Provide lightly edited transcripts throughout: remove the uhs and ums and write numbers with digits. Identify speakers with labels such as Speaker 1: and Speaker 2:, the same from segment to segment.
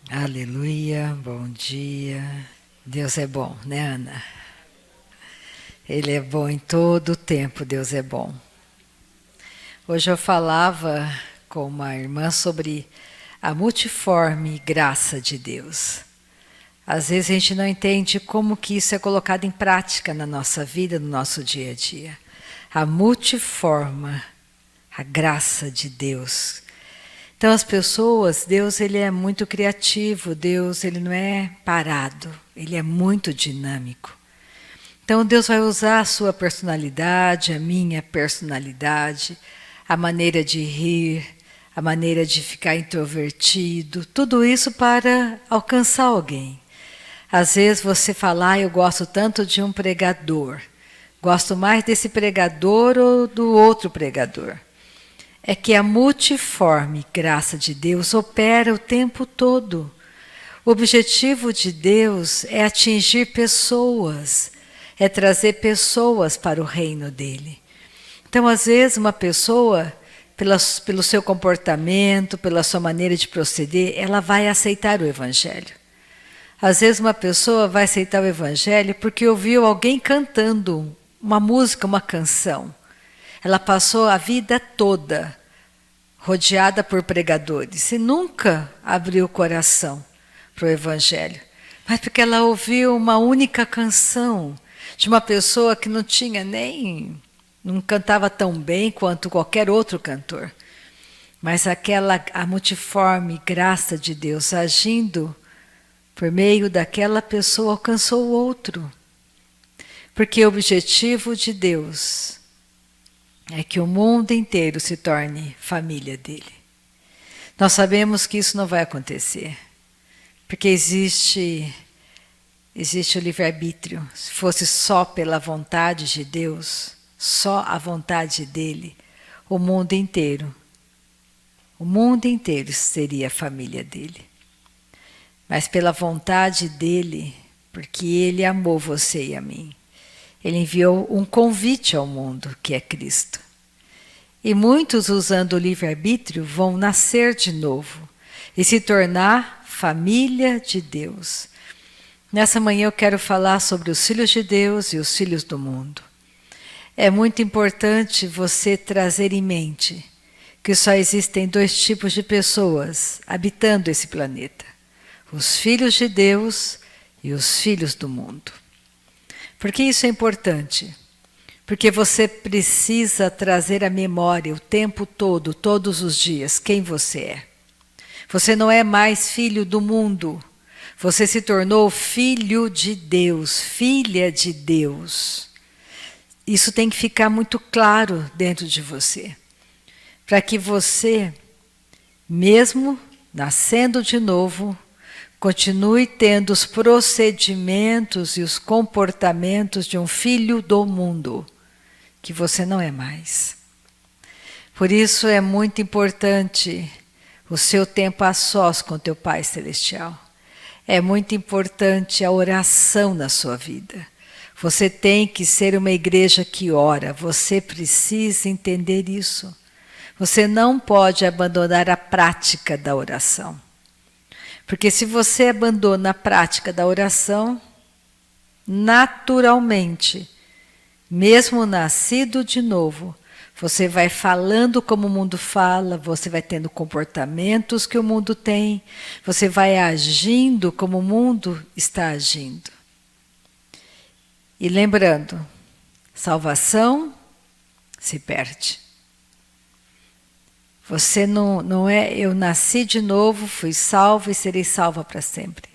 Speaker 1: Aleluia, bom dia. Deus é bom, né, Ana? Ele é bom em todo o tempo, Deus é bom. Hoje eu falava com uma irmã sobre a multiforme graça de Deus. Às vezes a gente não entende como que isso é colocado em prática na nossa vida, no nosso dia a dia. A multiforme, a graça de Deus. Então as pessoas, Deus ele é muito criativo, Deus ele não é parado, ele é muito dinâmico. Então Deus vai usar a sua personalidade, a minha personalidade, a maneira de rir, a maneira de ficar introvertido, tudo isso para alcançar alguém. Às vezes você fala, eu gosto tanto de um pregador, gosto mais desse pregador ou do outro pregador. É que a multiforme graça de Deus opera o tempo todo. O objetivo de Deus é atingir pessoas, é trazer pessoas para o reino dele. Então, às vezes, uma pessoa, pelo seu comportamento, pela sua maneira de proceder, ela vai aceitar o Evangelho. Às vezes, uma pessoa vai aceitar o Evangelho porque ouviu alguém cantando uma música, uma canção. Ela passou a vida toda rodeada por pregadores e nunca abriu o coração para o Evangelho. Mas porque ela ouviu uma única canção de uma pessoa que não tinha não cantava tão bem quanto qualquer outro cantor. Mas a multiforme graça de Deus agindo por meio daquela pessoa alcançou o outro. Porque o objetivo de Deus é que o mundo inteiro se torne família dele. Nós sabemos que isso não vai acontecer, porque existe o livre-arbítrio. Se fosse só pela vontade de Deus, só a vontade dele, o mundo inteiro seria a família dele. Mas pela vontade dele, porque ele amou você e a mim, ele enviou um convite ao mundo, que é Cristo. E muitos, usando o livre-arbítrio, vão nascer de novo e se tornar família de Deus. Nessa manhã eu quero falar sobre os filhos de Deus e os filhos do mundo. É muito importante você trazer em mente que só existem dois tipos de pessoas habitando esse planeta: os filhos de Deus e os filhos do mundo. Por que isso é importante? Porque você precisa trazer à memória o tempo todo, todos os dias, quem você é. Você não é mais filho do mundo. Você se tornou filho de Deus, filha de Deus. Isso tem que ficar muito claro dentro de você. Para que você, mesmo nascendo de novo, continue tendo os procedimentos e os comportamentos de um filho do mundo, que você não é mais. Por isso é muito importante o seu tempo a sós com teu Pai Celestial. É muito importante a oração na sua vida. Você tem que ser uma igreja que ora, você precisa entender isso. Você não pode abandonar a prática da oração. Porque se você abandona a prática da oração, naturalmente, mesmo nascido de novo, você vai falando como o mundo fala, você vai tendo comportamentos que o mundo tem, você vai agindo como o mundo está agindo. E lembrando, salvação se perde. Você não é, eu nasci de novo, fui salvo e serei salva para sempre.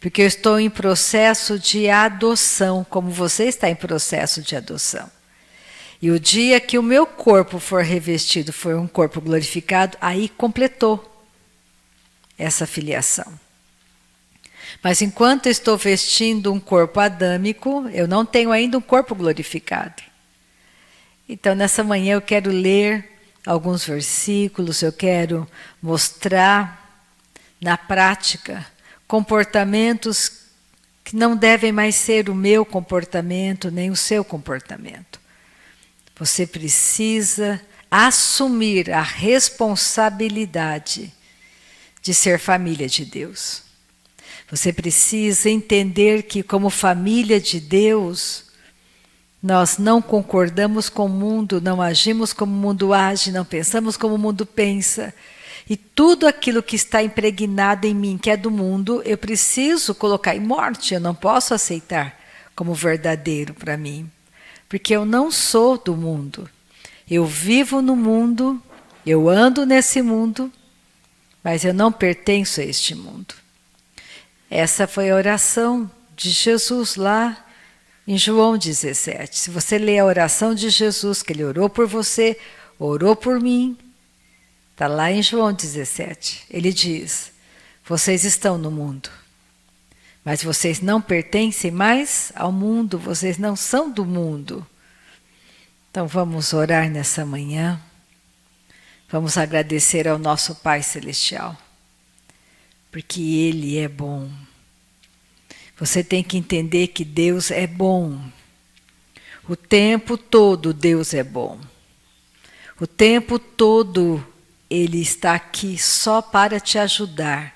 Speaker 1: Porque eu estou em processo de adoção, como você está em processo de adoção. E o dia que o meu corpo for revestido, for um corpo glorificado, aí completou essa filiação. Mas enquanto eu estou vestindo um corpo adâmico, eu não tenho ainda um corpo glorificado. Então, nessa manhã eu quero ler alguns versículos, eu quero mostrar na prática comportamentos que não devem mais ser o meu comportamento, nem o seu comportamento. Você precisa assumir a responsabilidade de ser família de Deus. Você precisa entender que, como família de Deus, nós não concordamos com o mundo, não agimos como o mundo age, não pensamos como o mundo pensa. E tudo aquilo que está impregnado em mim, que é do mundo, eu preciso colocar em morte, eu não posso aceitar como verdadeiro para mim. Porque eu não sou do mundo. Eu vivo no mundo, eu ando nesse mundo, mas eu não pertenço a este mundo. Essa foi a oração de Jesus lá em João 17. Se você ler a oração de Jesus, que ele orou por você, orou por mim, está lá em João 17. Ele diz: vocês estão no mundo, mas vocês não pertencem mais ao mundo, vocês não são do mundo. Então vamos orar nessa manhã, vamos agradecer ao nosso Pai Celestial, porque Ele é bom. Você tem que entender que Deus é bom. O tempo todo Deus é bom. O tempo todo Ele está aqui só para te ajudar,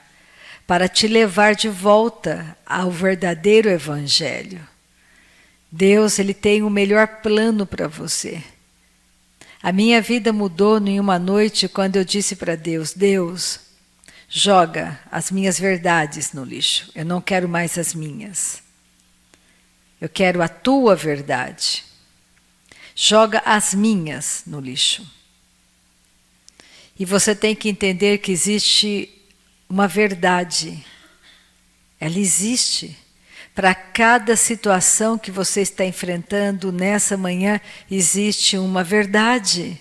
Speaker 1: para te levar de volta ao verdadeiro Evangelho. Deus, Ele tem o melhor plano para você. A minha vida mudou em uma noite quando eu disse para Deus: Deus, joga as minhas verdades no lixo. Eu não quero mais as minhas. Eu quero a tua verdade. Joga as minhas no lixo. E você tem que entender que existe uma verdade. Ela existe. Para cada situação que você está enfrentando nessa manhã, existe uma verdade.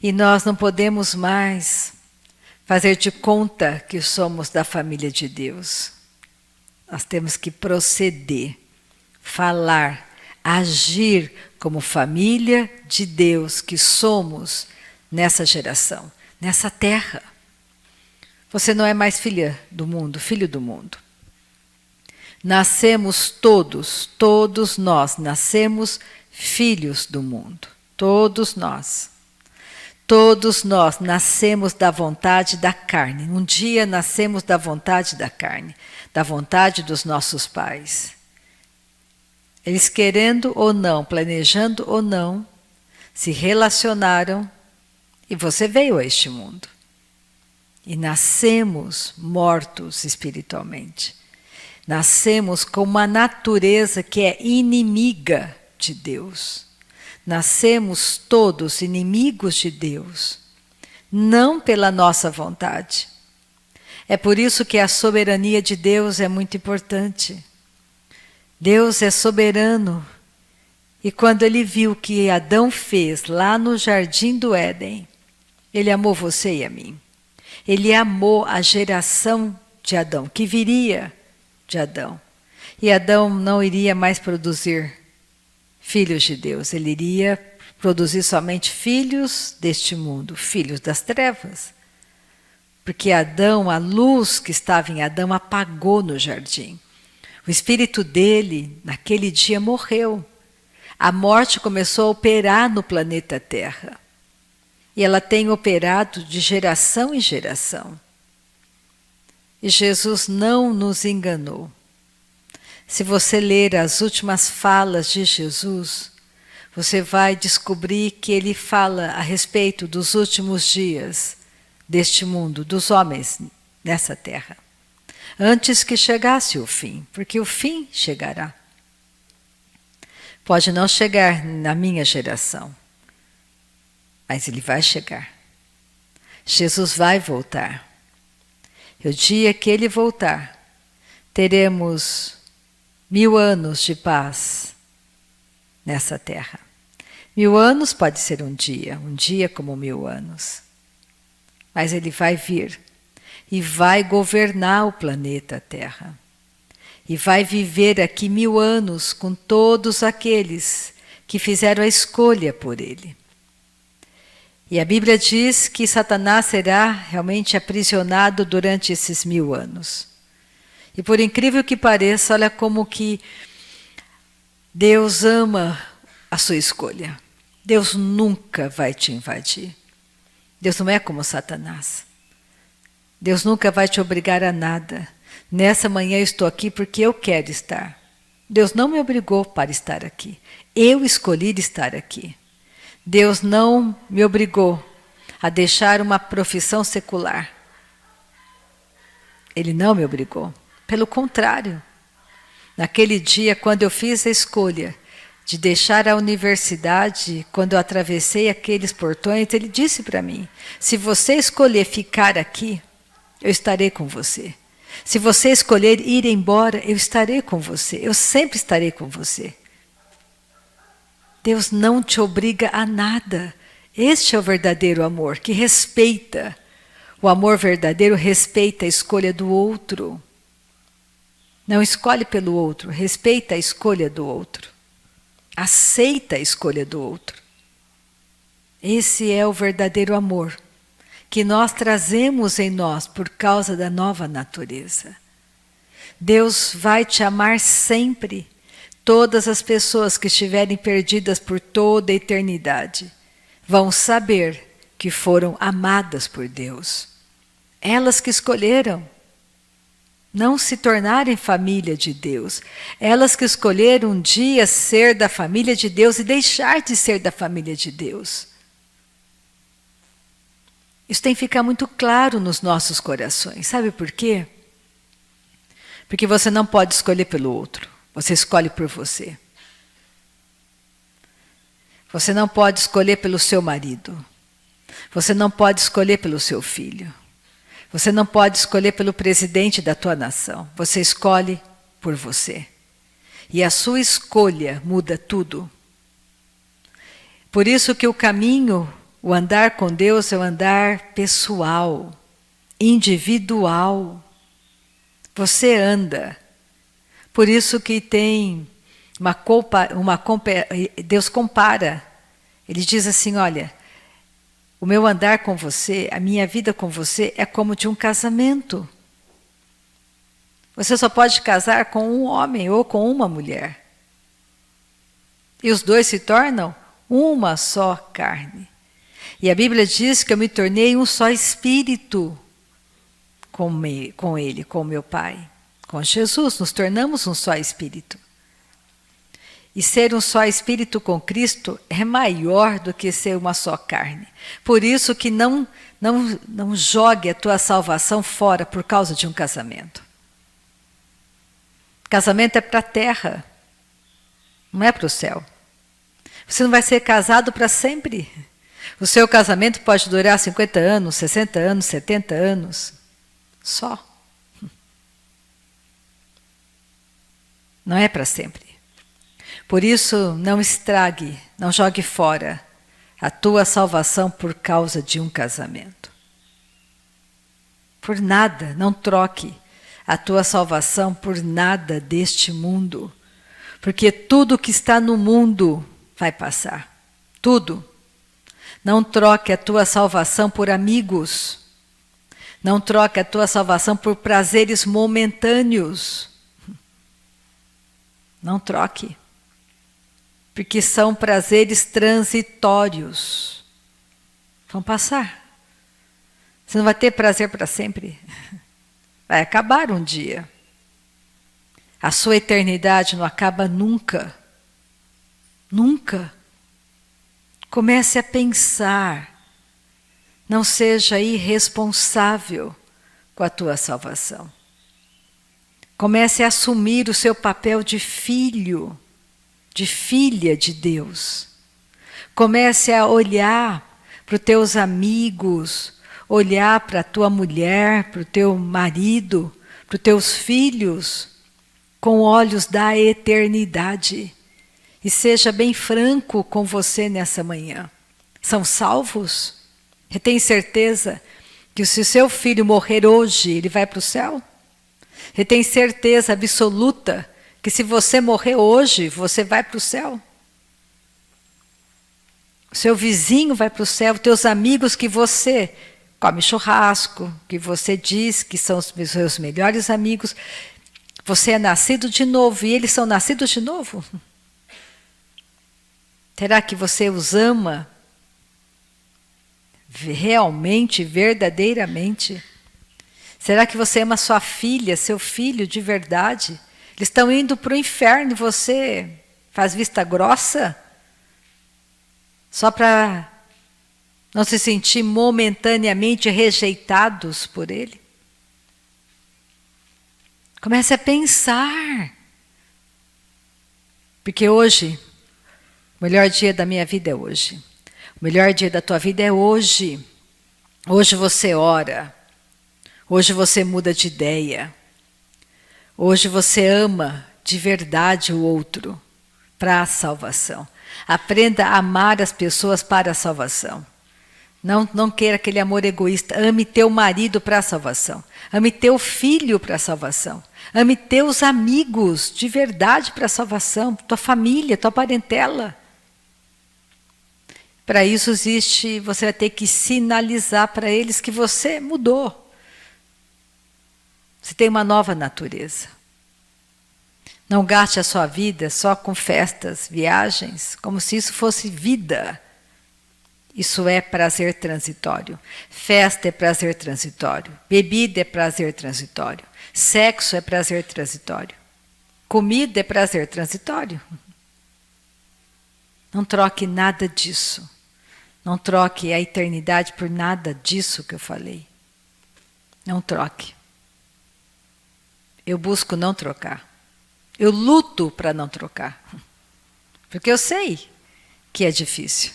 Speaker 1: E nós não podemos mais fazer de conta que somos da família de Deus. Nós temos que proceder, falar, agir como família de Deus que somos nessa geração, nessa terra. Você não é mais filha do mundo, filho do mundo. Nascemos todos nós, nascemos filhos do mundo, todos nós. Todos nós nascemos da vontade da carne. Um dia nascemos da vontade da carne, da vontade dos nossos pais. Eles querendo ou não, planejando ou não, se relacionaram e você veio a este mundo. E nascemos mortos espiritualmente. Nascemos com uma natureza que é inimiga de Deus. Nascemos todos inimigos de Deus, não pela nossa vontade. É por isso que a soberania de Deus é muito importante. Deus é soberano. E quando Ele viu o que Adão fez lá no jardim do Éden, Ele amou você e a mim. Ele amou a geração de Adão, que viria de Adão. E Adão não iria mais produzir filhos de Deus, ele iria produzir somente filhos deste mundo, filhos das trevas. Porque Adão, a luz que estava em Adão, apagou no jardim. O espírito dele, naquele dia, morreu. A morte começou a operar no planeta Terra. E ela tem operado de geração em geração. E Jesus não nos enganou. Se você ler as últimas falas de Jesus, você vai descobrir que ele fala a respeito dos últimos dias deste mundo, dos homens nessa terra. Antes que chegasse o fim, porque o fim chegará. Pode não chegar na minha geração, mas ele vai chegar. Jesus vai voltar. E o dia que ele voltar, teremos 1000 anos de paz nessa terra. 1000 anos pode ser um dia como 1000 anos. Mas ele vai vir e vai governar o planeta Terra. E vai viver aqui 1000 anos com todos aqueles que fizeram a escolha por ele. E a Bíblia diz que Satanás será realmente aprisionado durante esses 1000 anos. E por incrível que pareça, olha como que Deus ama a sua escolha. Deus nunca vai te invadir. Deus não é como Satanás. Deus nunca vai te obrigar a nada. Nessa manhã eu estou aqui porque eu quero estar. Deus não me obrigou para estar aqui. Eu escolhi estar aqui. Deus não me obrigou a deixar uma profissão secular. Ele não me obrigou. Pelo contrário, naquele dia, quando eu fiz a escolha de deixar a universidade, quando eu atravessei aqueles portões, ele disse para mim: se você escolher ficar aqui, eu estarei com você. Se você escolher ir embora, eu estarei com você. Eu sempre estarei com você. Deus não te obriga a nada. Este é o verdadeiro amor, que respeita. O amor verdadeiro respeita a escolha do outro. Não escolhe pelo outro, respeita a escolha do outro. Aceita a escolha do outro. Esse é o verdadeiro amor que nós trazemos em nós por causa da nova natureza. Deus vai te amar sempre. Todas as pessoas que estiverem perdidas por toda a eternidade vão saber que foram amadas por Deus. Elas que escolheram não se tornarem família de Deus. Elas que escolheram um dia ser da família de Deus e deixar de ser da família de Deus. Isso tem que ficar muito claro nos nossos corações. Sabe por quê? Porque você não pode escolher pelo outro. Você escolhe por você. Você não pode escolher pelo seu marido. Você não pode escolher pelo seu filho. Você não pode escolher pelo presidente da tua nação. Você escolhe por você. E a sua escolha muda tudo. Por isso que o caminho, o andar com Deus é um andar pessoal, individual. Você anda. Por isso que tem Deus compara. Ele diz assim, olha, o meu andar com você, a minha vida com você é como de um casamento. Você só pode casar com um homem ou com uma mulher. E os dois se tornam uma só carne. E a Bíblia diz que eu me tornei um só espírito com Ele, com meu Pai. Com Jesus, nos tornamos um só espírito. E ser um só espírito com Cristo é maior do que ser uma só carne. Por isso que não jogue a tua salvação fora por causa de um casamento. Casamento é para a terra, não é para o céu. Você não vai ser casado para sempre. O seu casamento pode durar 50 anos, 60 anos, 70 anos. Só. Não é para sempre. Por isso, não estrague, não jogue fora a tua salvação por causa de um casamento. Por nada, não troque a tua salvação por nada deste mundo. Porque tudo que está no mundo vai passar. Tudo. Não troque a tua salvação por amigos. Não troque a tua salvação por prazeres momentâneos. Não troque. Porque são prazeres transitórios. Vão passar. Você não vai ter prazer para sempre. Vai acabar um dia. A sua eternidade não acaba nunca. Nunca. Comece a pensar. Não seja irresponsável com a tua salvação. Comece a assumir o seu papel de filho, de filha de Deus. Comece a olhar para os teus amigos, olhar para a tua mulher, para o teu marido, para os teus filhos, com olhos da eternidade. E seja bem franco com você nessa manhã. São salvos? Você tem certeza que se o seu filho morrer hoje, ele vai para o céu? Você tem certeza absoluta que se você morrer hoje, você vai para o céu? O seu vizinho vai para o céu, teus amigos que você come churrasco, que você diz que são os seus melhores amigos, você é nascido de novo e eles são nascidos de novo? Será que você os ama realmente, verdadeiramente? Será que você ama sua filha, seu filho de verdade? Eles estão indo para o inferno e você faz vista grossa? Só para não se sentir momentaneamente rejeitados por ele? Comece a pensar. Porque hoje, o melhor dia da minha vida é hoje. O melhor dia da tua vida é hoje. Hoje você ora. Hoje você muda de ideia. Hoje você ama de verdade o outro para a salvação. Aprenda a amar as pessoas para a salvação. Não queira aquele amor egoísta. Ame teu marido para a salvação. Ame teu filho para a salvação. Ame teus amigos de verdade para a salvação. Tua família, tua parentela. Para isso existe, você vai ter que sinalizar para eles que você mudou. Você tem uma nova natureza. Não gaste a sua vida só com festas, viagens, como se isso fosse vida. Isso é prazer transitório. Festa é prazer transitório. Bebida é prazer transitório. Sexo é prazer transitório. Comida é prazer transitório. Não troque nada disso. Não troque a eternidade por nada disso que eu falei. Não troque. Eu busco não trocar. Eu luto para não trocar. Porque eu sei que é difícil.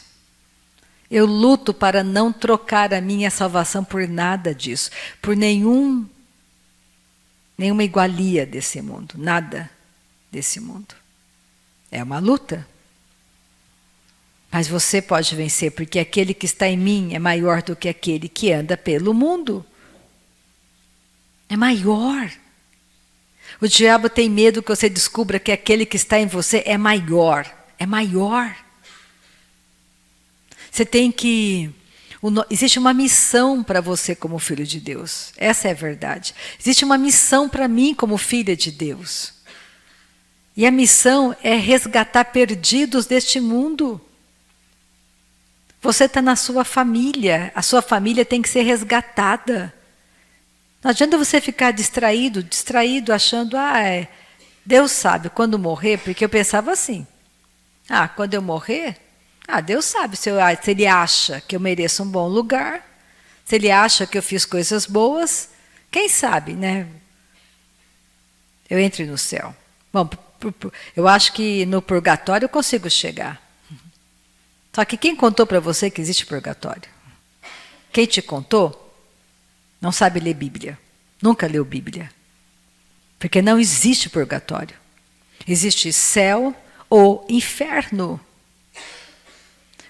Speaker 1: Eu luto para não trocar a minha salvação por nada disso. Por nenhuma igualia desse mundo. Nada desse mundo. É uma luta. Mas você pode vencer, porque aquele que está em mim é maior do que aquele que anda pelo mundo. É maior. O diabo tem medo que você descubra que aquele que está em você é maior. É maior. Você tem que... Existe uma missão para você como filho de Deus. Essa é a verdade. Existe uma missão para mim como filha de Deus. E a missão é resgatar perdidos deste mundo. Você está na sua família. A sua família tem que ser resgatada. Não adianta você ficar distraído, achando, Deus sabe quando morrer, porque eu pensava assim, quando eu morrer, Deus sabe se ele acha que eu mereço um bom lugar, se ele acha que eu fiz coisas boas, quem sabe, né? Eu entre no céu. Bom, eu acho que no purgatório eu consigo chegar. Só que quem contou para você que existe purgatório? Quem te contou? Não sabe ler Bíblia. Nunca leu Bíblia. Porque não existe purgatório. Existe céu ou inferno.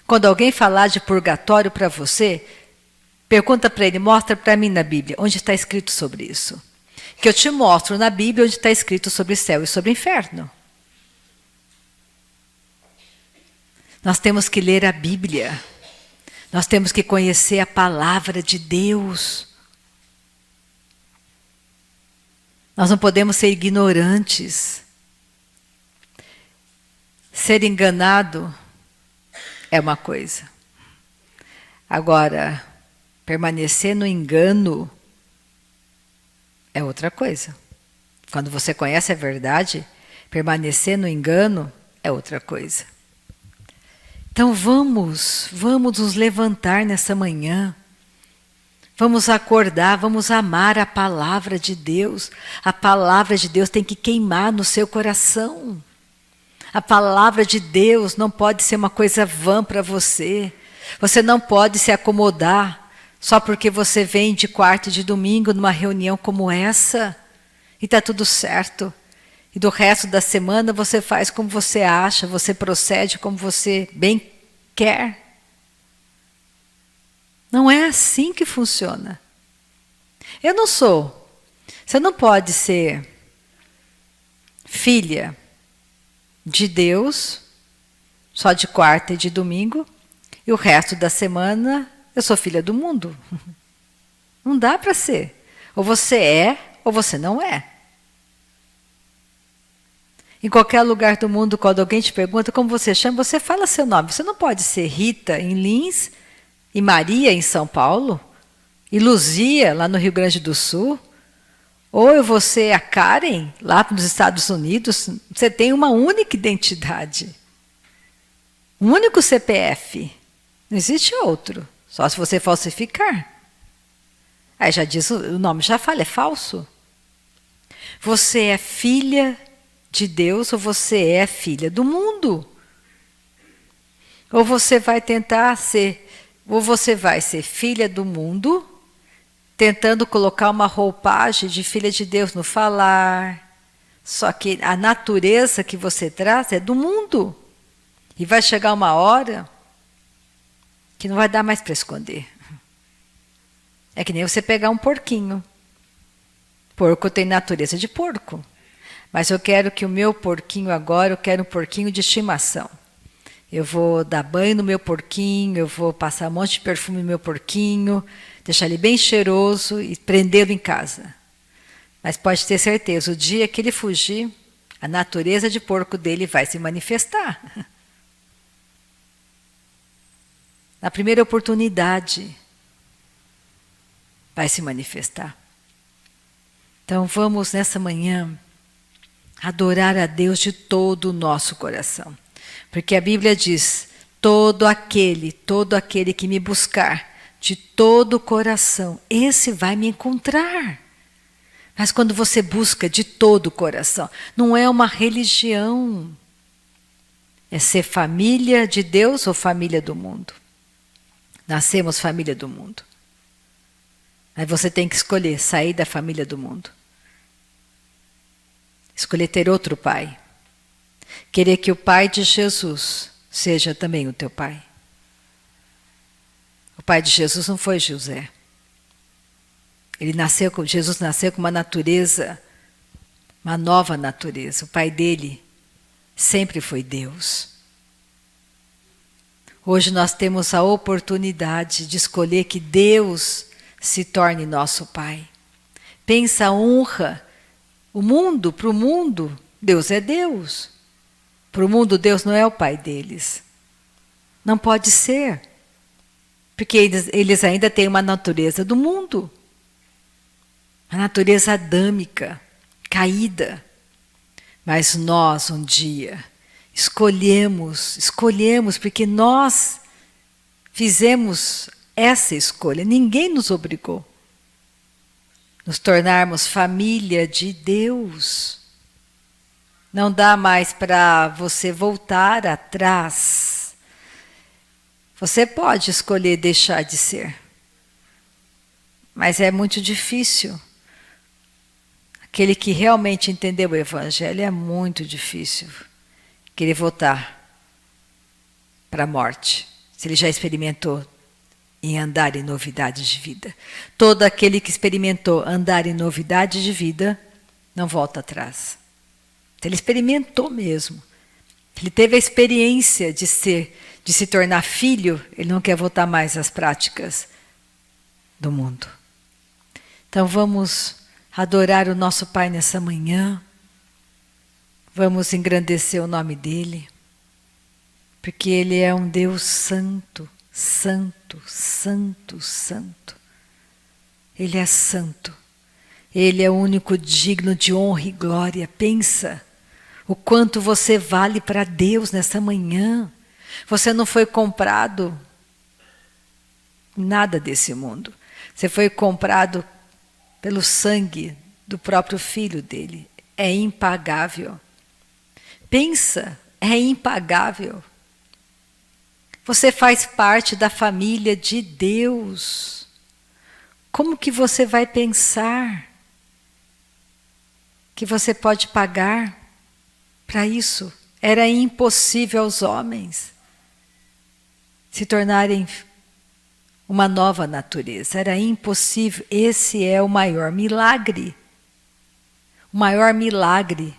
Speaker 1: Quando alguém falar de purgatório para você, pergunta para ele, mostra para mim na Bíblia, onde está escrito sobre isso. Que eu te mostro na Bíblia onde está escrito sobre céu e sobre inferno. Nós temos que ler a Bíblia. Nós temos que conhecer a palavra de Deus. Nós não podemos ser ignorantes. Ser enganado é uma coisa. Agora, permanecer no engano é outra coisa. Quando você conhece a verdade, permanecer no engano é outra coisa. Então vamos nos levantar nessa manhã. Vamos acordar, vamos amar a palavra de Deus. A palavra de Deus tem que queimar no seu coração. A palavra de Deus não pode ser uma coisa vã para você. Você não pode se acomodar só porque você vem de quarta e de domingo numa reunião como essa. E está tudo certo. E do resto da semana você faz como você acha, você procede como você bem quer. Não é assim que funciona. Você não pode ser filha de Deus só de quarta e de domingo e o resto da semana eu sou filha do mundo. Não dá para ser. Ou você é ou você não é. Em qualquer lugar do mundo, quando alguém te pergunta como você chama, você fala seu nome. Você não pode ser Rita em Lins, e Maria em São Paulo, e Luzia lá no Rio Grande do Sul, Ou eu vou ser a Karen, lá nos Estados Unidos, você tem uma única identidade. Um único CPF. Não existe outro. Só se você falsificar. Aí já diz, o nome já fala, é falso. Você é filha de Deus ou você é filha do mundo. Ou você vai tentar ser, ou você vai ser filha do mundo, tentando colocar uma roupagem de filha de Deus no falar. Só que a natureza que você traz é do mundo. E vai chegar uma hora que não vai dar mais para esconder. É que nem você pegar um porquinho. Porco tem natureza de porco. Mas eu quero que o meu porquinho agora, eu quero um porquinho de estimação. Eu vou dar banho no meu porquinho, eu vou passar um monte de perfume no meu porquinho, deixar ele bem cheiroso e prendê-lo em casa. Mas pode ter certeza, o dia que ele fugir, a natureza de porco dele vai se manifestar. Na primeira oportunidade, vai se manifestar. Então vamos nessa manhã adorar a Deus de todo o nosso coração. Porque a Bíblia diz, todo aquele que me buscar de todo o coração, esse vai me encontrar. Mas quando você busca de todo o coração, não é uma religião. É ser família de Deus ou família do mundo. Nascemos família do mundo. Aí você tem que escolher sair da família do mundo. Escolher ter outro pai. Querer que o pai de Jesus seja também o teu pai. O pai de Jesus não foi José. Jesus nasceu com uma natureza, uma nova natureza. O pai dele sempre foi Deus. Hoje nós temos a oportunidade de escolher que Deus se torne nosso pai. Pensa a honra. O mundo, para o mundo, Deus é Deus. Para o mundo, Deus não é o pai deles. Não pode ser. Porque eles ainda têm uma natureza do mundo. Uma natureza adâmica, caída. Mas nós, um dia, escolhemos, porque nós fizemos essa escolha. Ninguém nos obrigou. Nos tornarmos família de Deus. Não dá mais para você voltar atrás. Você pode escolher deixar de ser. Mas é muito difícil. Aquele que realmente entendeu o Evangelho é muito difícil querer voltar para a morte. Se ele já experimentou em andar em novidades de vida. Todo aquele que experimentou andar em novidades de vida não volta atrás. Ele experimentou mesmo. Ele teve a experiência de se tornar filho, ele não quer voltar mais às práticas do mundo. Então vamos adorar o nosso Pai nessa manhã. Vamos engrandecer o nome dele. Porque ele é um Deus santo, santo, santo, santo. Ele é santo. Ele é o único digno de honra e glória. Pensa o quanto você vale para Deus nessa manhã. Você não foi comprado nada desse mundo. Você foi comprado pelo sangue do próprio Filho dele. É impagável. Pensa, é impagável. Você faz parte da família de Deus. Como que você vai pensar que você pode pagar para isso? Era impossível aos homens se tornarem uma nova natureza. Era impossível. Esse é o maior milagre. O maior milagre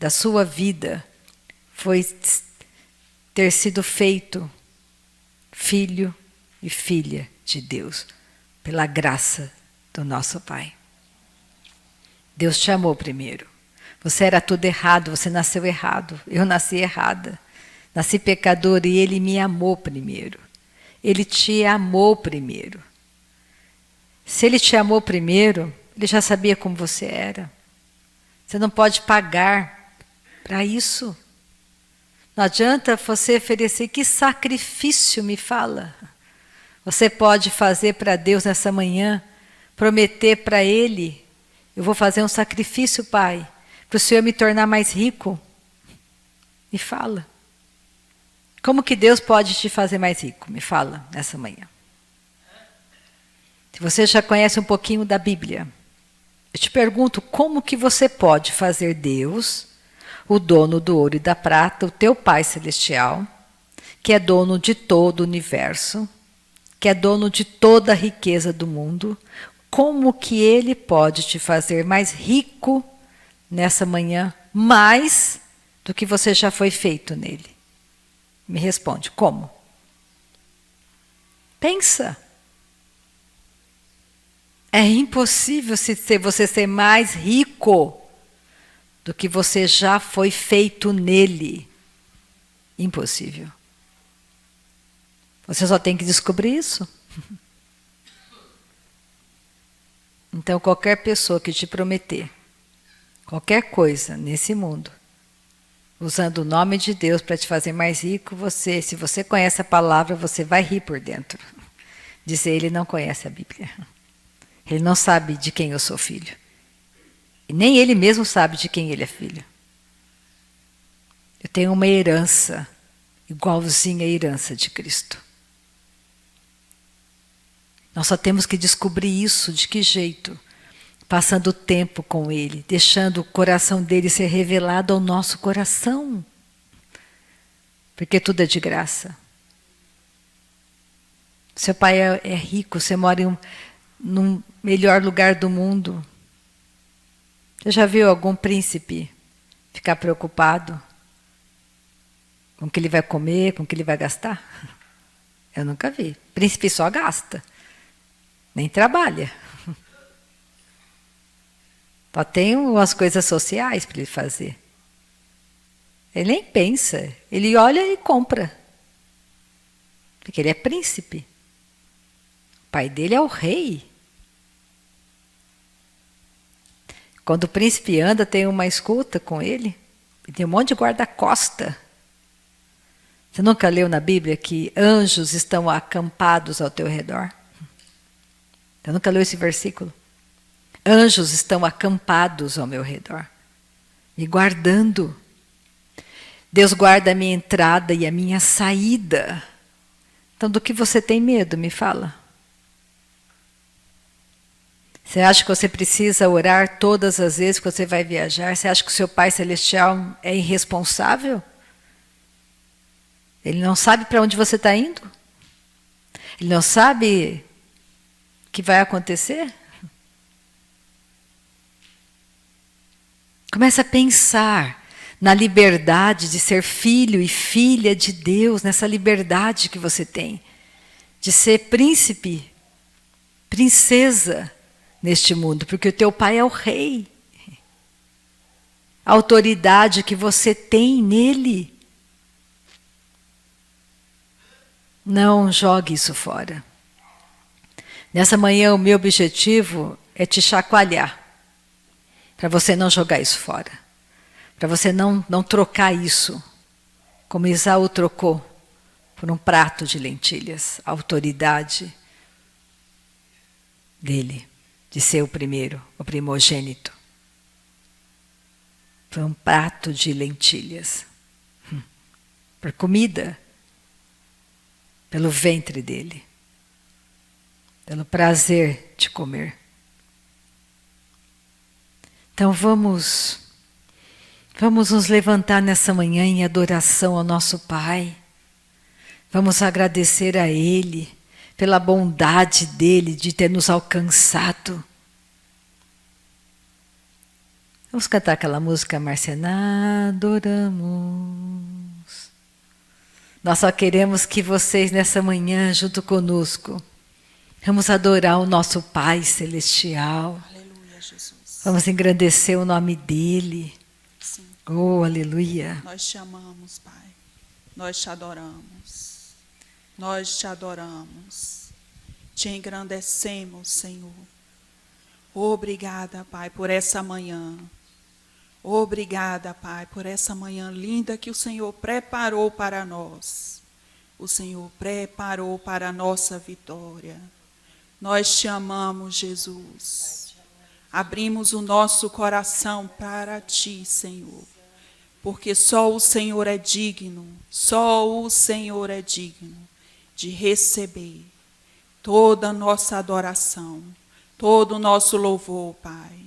Speaker 1: da sua vida foi ter sido feito filho e filha de Deus, pela graça do nosso Pai. Deus te amou primeiro. Você era tudo errado, você nasceu errado. Eu nasci errada. Nasci pecadora e Ele me amou primeiro. Ele te amou primeiro. Se Ele te amou primeiro, Ele já sabia como você era. Você não pode pagar para isso. Não adianta você oferecer. Que sacrifício, me fala. Você pode fazer para Deus nessa manhã, prometer para Ele: eu vou fazer um sacrifício, Pai, para o Senhor me tornar mais rico. Me fala. Como que Deus pode te fazer mais rico? Me fala nessa manhã. Se você já conhece um pouquinho da Bíblia, eu te pergunto, como que você pode fazer Deus, o dono do ouro e da prata, o teu Pai Celestial, que é dono de todo o universo, que é dono de toda a riqueza do mundo, como que Ele pode te fazer mais rico nessa manhã, mais do que você já foi feito nele? Me responde, como? Pensa. É impossível você ser mais rico do que você já foi feito nele. Impossível. Você só tem que descobrir isso. Então, qualquer pessoa que te prometer qualquer coisa nesse mundo, usando o nome de Deus para te fazer mais rico, se você conhece a palavra, você vai rir por dentro. Dizer, ele não conhece a Bíblia. Ele não sabe de quem eu sou filho. E nem ele mesmo sabe de quem ele é filho. Eu tenho uma herança igualzinha à herança de Cristo. Nós só temos que descobrir isso. De que jeito? Passando tempo com Ele, deixando o coração dele ser revelado ao nosso coração. Porque tudo é de graça. Seu pai é rico, você mora num melhor lugar do mundo. Você já viu algum príncipe ficar preocupado com o que ele vai comer, com o que ele vai gastar? Eu nunca vi. Príncipe só gasta, nem trabalha. Só tem umas coisas sociais para ele fazer. Ele nem pensa, ele olha e compra. Porque ele é príncipe. O pai dele é o rei. Quando o príncipe anda, tem uma escuta com ele. E tem um monte de guarda-costa. Você nunca leu na Bíblia que anjos estão acampados ao teu redor? Você nunca leu esse versículo? Anjos estão acampados ao meu redor, me guardando. Deus guarda a minha entrada e a minha saída. Então, do que você tem medo? Me fala. Você acha que você precisa orar todas as vezes que você vai viajar? Você acha que o seu Pai Celestial é irresponsável? Ele não sabe para onde você está indo? Ele não sabe o que vai acontecer? Começa a pensar na liberdade de ser filho e filha de Deus, nessa liberdade que você tem de ser príncipe, princesa neste mundo, porque o teu pai é o rei. A autoridade que você tem nele. Não jogue isso fora. Nessa manhã o meu objetivo é te chacoalhar. Para você não jogar isso fora. Para você não trocar isso, como Esaú trocou, por um prato de lentilhas. A autoridade dele, de ser o primeiro, o primogênito. Por um prato de lentilhas. Por comida. Pelo ventre dele. Pelo prazer de comer. Então vamos nos levantar nessa manhã em adoração ao nosso Pai. Vamos agradecer a Ele pela bondade dEle de ter nos alcançado. Vamos cantar aquela música, Marciana, adoramos. Nós só queremos que vocês nessa manhã, junto conosco, vamos adorar o nosso Pai Celestial.
Speaker 2: Aleluia, Jesus.
Speaker 1: Vamos engrandecer o nome dEle.
Speaker 2: Sim.
Speaker 1: Oh, aleluia.
Speaker 2: Nós te amamos, Pai. Nós te adoramos. Nós te adoramos. Te engrandecemos, Senhor. Obrigada, Pai, por essa manhã. Obrigada, Pai, por essa manhã linda que o Senhor preparou para nós. O Senhor preparou para a nossa vitória. Nós te amamos, Jesus. Abrimos o nosso coração para ti, Senhor. Porque só o Senhor é digno, só o Senhor é digno de receber toda a nossa adoração, todo o nosso louvor, Pai.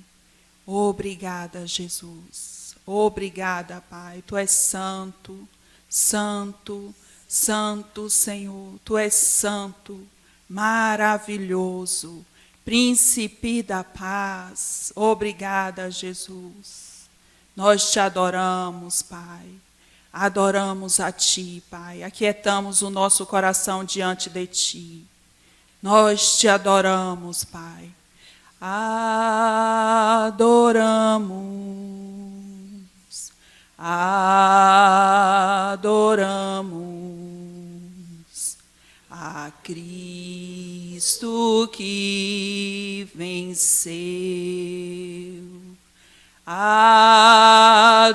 Speaker 2: Obrigada, Jesus. Obrigada, Pai. Tu és santo, santo, santo, Senhor. Tu és santo, maravilhoso, príncipe da paz. Obrigada, Jesus. Nós te adoramos, Pai. Adoramos a ti, Pai. Aquietamos o nosso coração diante de ti. Nós te adoramos, Pai. Adoramos, adoramos a Cristo que venceu. Adoramos,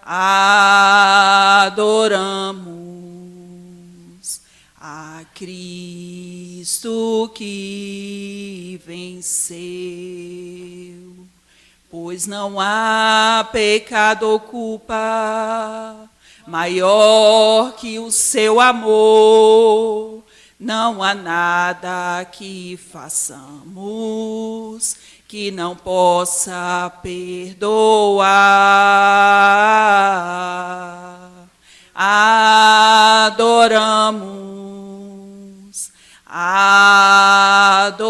Speaker 2: adoramos a Cristo que venceu. Pois não há pecado ou culpa maior que o seu amor. Não há nada que façamos que não possa perdoar. Adoramos, adoramos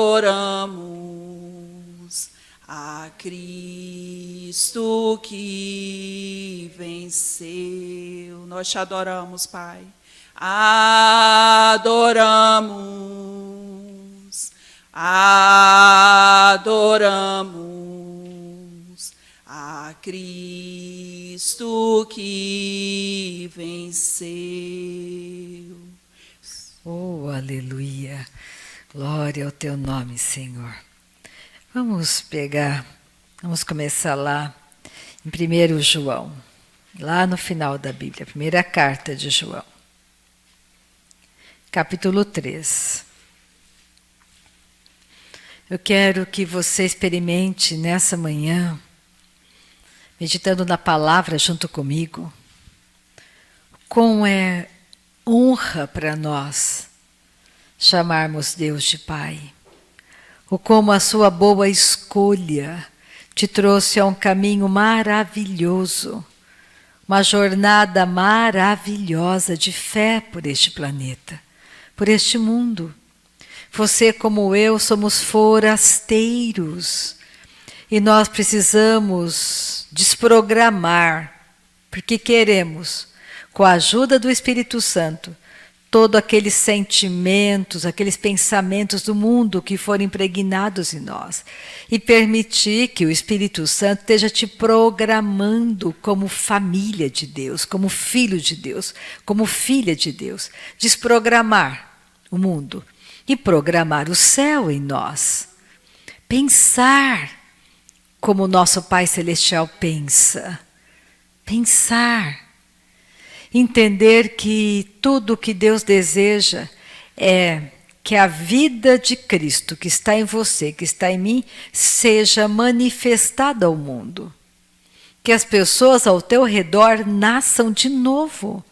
Speaker 2: a Cristo que venceu. Nós te adoramos, Pai. Adoramos, adoramos a Cristo que venceu.
Speaker 1: Oh, aleluia! Glória ao teu nome, Senhor. Vamos começar lá em 1 João, lá no final da Bíblia, a primeira carta de João. Capítulo 3. Eu quero que você experimente nessa manhã, meditando na palavra junto comigo, como é honra para nós chamarmos Deus de Pai, ou como a sua boa escolha te trouxe a um caminho maravilhoso, uma jornada maravilhosa de fé por este planeta, por este mundo. Você, como eu, somos forasteiros e nós precisamos desprogramar, porque queremos, com a ajuda do Espírito Santo, todos aqueles sentimentos, aqueles pensamentos do mundo que foram impregnados em nós e permitir que o Espírito Santo esteja te programando como família de Deus, como filho de Deus, como filha de Deus. Desprogramar o mundo e programar o céu em nós. Pensar como o nosso Pai Celestial pensa. Pensar. Entender que tudo o que Deus deseja é que a vida de Cristo que está em você, que está em mim, seja manifestada ao mundo. Que as pessoas ao teu redor nasçam de novo,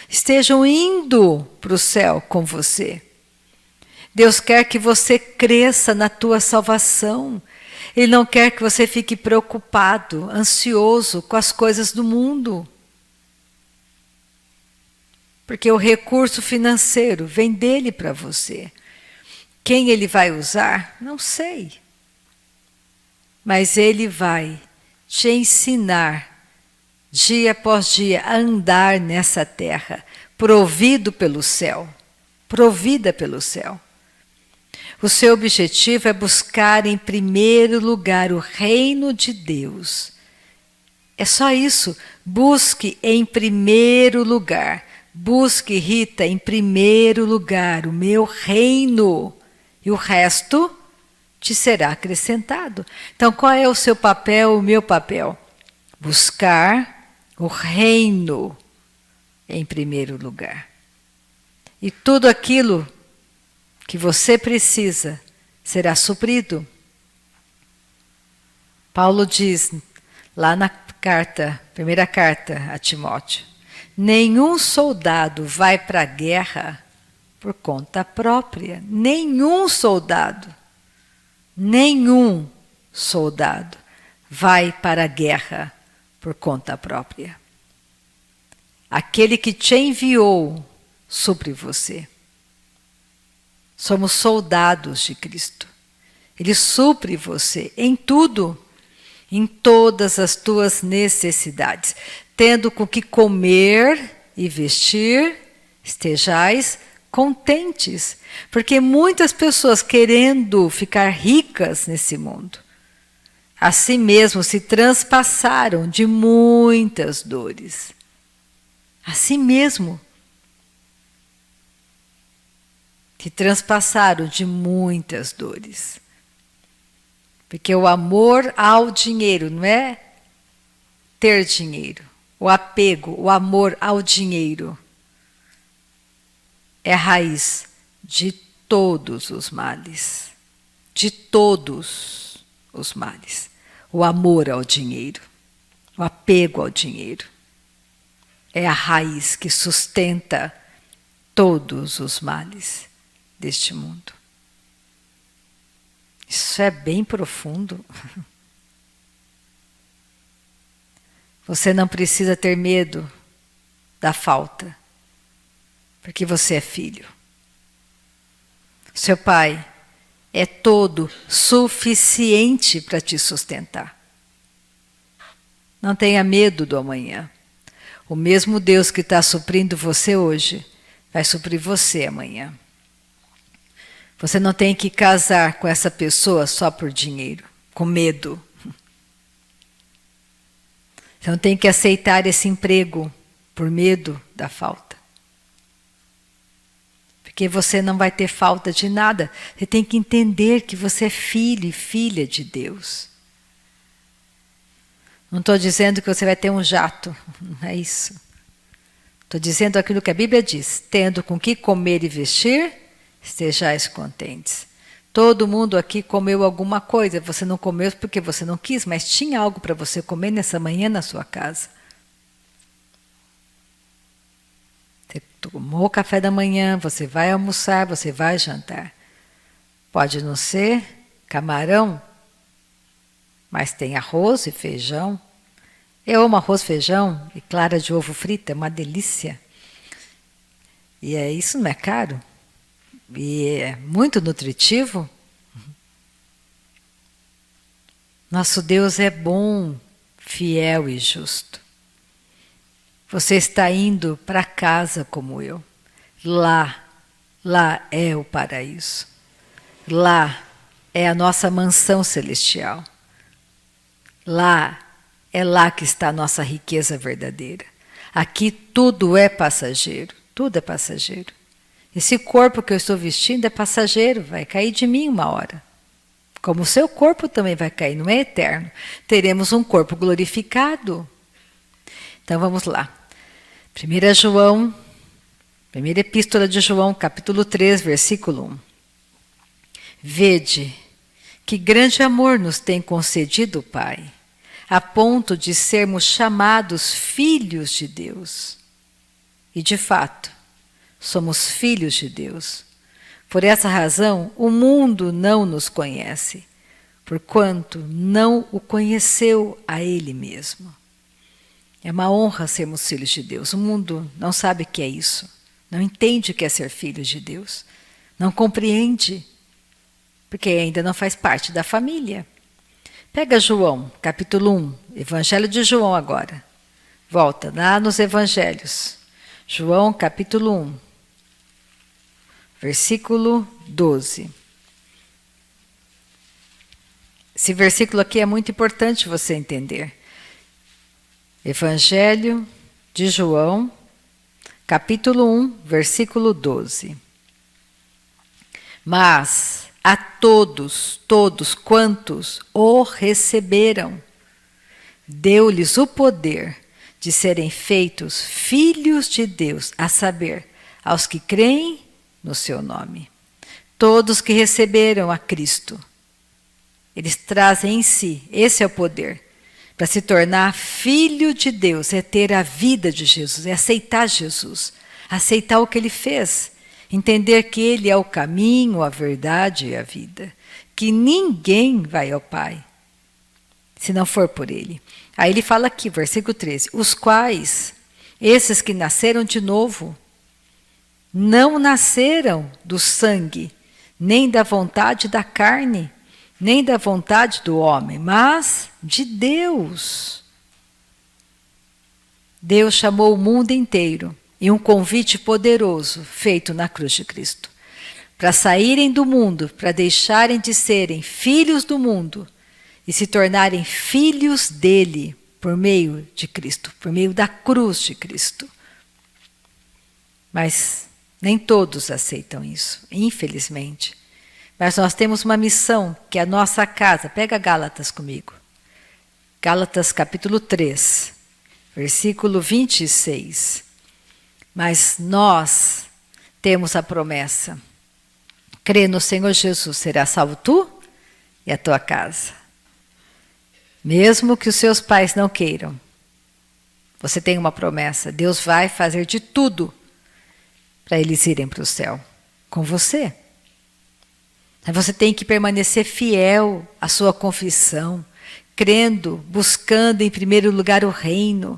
Speaker 1: estejam indo para o céu com você. Deus quer que você cresça na tua salvação. Ele não quer que você fique preocupado, ansioso com as coisas do mundo. Porque o recurso financeiro vem dele para você. Quem ele vai usar? Não sei. Mas ele vai te ensinar, dia após dia, a andar nessa terra, provido pelo céu, provida pelo céu. O seu objetivo é buscar em primeiro lugar o reino de Deus. É só isso. Busque em primeiro lugar. Busque, Rita, em primeiro lugar o meu reino. e o resto te será acrescentado. Então, qual é o seu papel, o meu papel? Buscar o reino em primeiro lugar. E tudo aquilo que você precisa será suprido. Paulo diz lá na primeira carta a Timóteo: nenhum soldado vai para a guerra por conta própria. Nenhum soldado vai para a guerra por conta própria. Aquele que te enviou supre você. Somos soldados de Cristo. Ele supre você em tudo, em todas as tuas necessidades. Tendo com que comer e vestir, estejais contentes. Porque muitas pessoas querendo ficar ricas nesse mundo, a si mesmo se transpassaram de muitas dores. A si mesmo se transpassaram de muitas dores. Porque o amor ao dinheiro não é ter dinheiro. O apego, o amor ao dinheiro é a raiz de todos os males. De todos os males. O amor ao dinheiro, o apego ao dinheiro é a raiz que sustenta todos os males deste mundo. Isso é bem profundo. Você não precisa ter medo da falta, porque você é filho. Seu pai é todo suficiente para te sustentar. Não tenha medo do amanhã. O mesmo Deus que está suprindo você hoje, vai suprir você amanhã. Você não tem que casar com essa pessoa só por dinheiro, com medo. Você não tem que aceitar esse emprego por medo da falta. Porque você não vai ter falta de nada. Você tem que entender que você é filho e filha de Deus. Não estou dizendo que você vai ter um jato, não é isso. Estou dizendo aquilo que a Bíblia diz: tendo com que comer e vestir, estejais contentes. Todo mundo aqui comeu alguma coisa. Você não comeu porque você não quis, mas tinha algo para você comer nessa manhã na sua casa. Você tomou o café da manhã, você vai almoçar, você vai jantar. Pode não ser camarão, mas tem arroz e feijão. Eu amo arroz, feijão e clara de ovo frita, é uma delícia. E isso não é caro. E é muito nutritivo. Nosso Deus é bom, fiel e justo. Você está indo para casa como eu. Lá é o paraíso. Lá é a nossa mansão celestial. É lá que está a nossa riqueza verdadeira. Aqui tudo é passageiro. Tudo é passageiro. Esse corpo que eu estou vestindo é passageiro, vai cair de mim uma hora. Como o seu corpo também vai cair, não é eterno. Teremos um corpo glorificado. Então vamos lá. 1 João, primeira epístola de João, capítulo 3, versículo 1. Vede que grande amor nos tem concedido o Pai, a ponto de sermos chamados filhos de Deus. E de fato, somos filhos de Deus. Por essa razão, o mundo não nos conhece, porquanto não o conheceu a Ele mesmo. É uma honra sermos filhos de Deus. O mundo não sabe o que é isso. Não entende o que é ser filho de Deus. Não compreende, porque ainda não faz parte da família. Pega João, capítulo 1, Evangelho de João agora. Volta lá nos Evangelhos. João, capítulo 1, versículo 12. Esse versículo aqui é muito importante você entender. Evangelho de João, capítulo 1, versículo 12. Mas a todos quantos o receberam, deu-lhes o poder de serem feitos filhos de Deus, a saber, aos que creem no seu nome. Todos que receberam a Cristo, eles trazem em si, esse é o poder, para se tornar filho de Deus, é ter a vida de Jesus, é aceitar Jesus, aceitar o que Ele fez, entender que Ele é o caminho, a verdade e a vida, que ninguém vai ao Pai, se não for por Ele. Aí ele fala aqui, versículo 13, os quais, esses que nasceram de novo, não nasceram do sangue, nem da vontade da carne, nem da vontade do homem, mas de Deus. Deus chamou o mundo inteiro em um convite poderoso feito na cruz de Cristo, para saírem do mundo, para deixarem de serem filhos do mundo e se tornarem filhos dele por meio de Cristo, por meio da cruz de Cristo. Mas nem todos aceitam isso, infelizmente. Mas nós temos uma missão, que é a nossa casa. Pega Gálatas comigo. Gálatas capítulo 3, versículo 26. Mas nós temos a promessa. Crê no Senhor Jesus, será salvo tu e a tua casa. Mesmo que os seus pais não queiram, você tem uma promessa. Deus vai fazer de tudo para eles irem para o céu com você. Você tem que permanecer fiel à sua confissão, crendo, buscando em primeiro lugar o reino,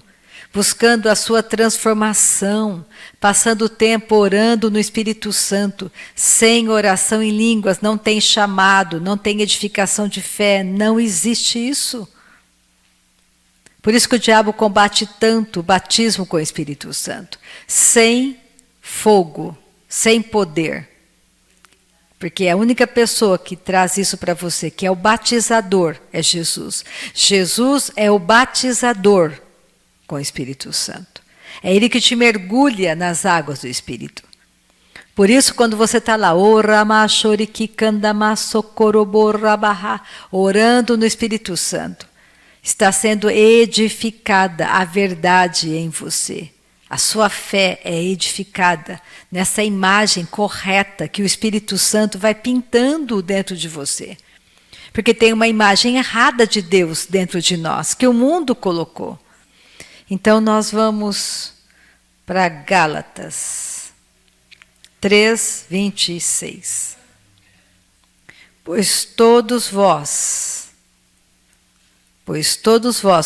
Speaker 1: buscando a sua transformação, passando o tempo orando no Espírito Santo. Sem oração em línguas não tem chamado, não tem edificação de fé, não existe isso. Por isso que o diabo combate tanto o batismo com o Espírito Santo. Sem fogo, sem poder. Porque a única pessoa que traz isso para você, que é o batizador, é Jesus. Jesus é o batizador com o Espírito Santo. É Ele que te mergulha nas águas do Espírito. Por isso, quando você está lá, orando no Espírito Santo, está sendo edificada a verdade em você. A sua fé é edificada nessa imagem correta que o Espírito Santo vai pintando dentro de você. Porque tem uma imagem errada de Deus dentro de nós, que o mundo colocou. Então nós vamos para Gálatas 3, 26. Pois todos vós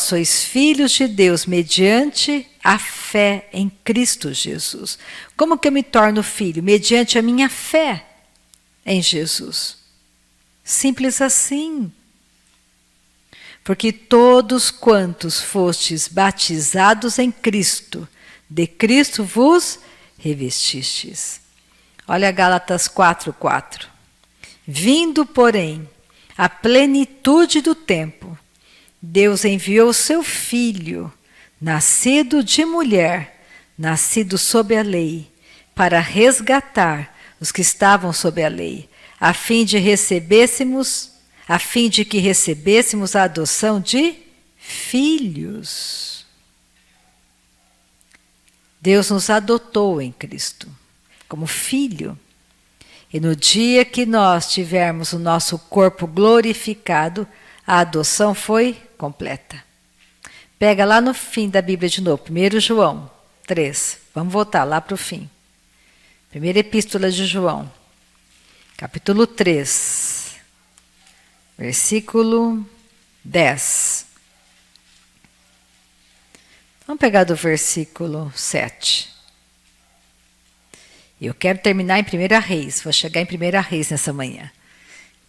Speaker 1: sois filhos de Deus mediante a fé em Cristo Jesus. Como que eu me torno filho? Mediante a minha fé em Jesus. Simples assim. Porque todos quantos fostes batizados em Cristo, de Cristo vos revestistes. Olha Gálatas 4:4. Vindo, porém, a plenitude do tempo, Deus enviou o seu Filho, nascido de mulher, nascido sob a lei, para resgatar os que estavam sob a lei, a fim de que recebêssemos a adoção de filhos. Deus nos adotou em Cristo como filho. E no dia que nós tivermos o nosso corpo glorificado, a adoção foi completa. Pega lá no fim da Bíblia de novo, 1 João 3. Vamos voltar lá para o fim. Primeira Epístola de João, capítulo 3, versículo 10. Vamos pegar do versículo 7. Eu quero terminar em 1 Reis, vou chegar em 1 Reis nessa manhã,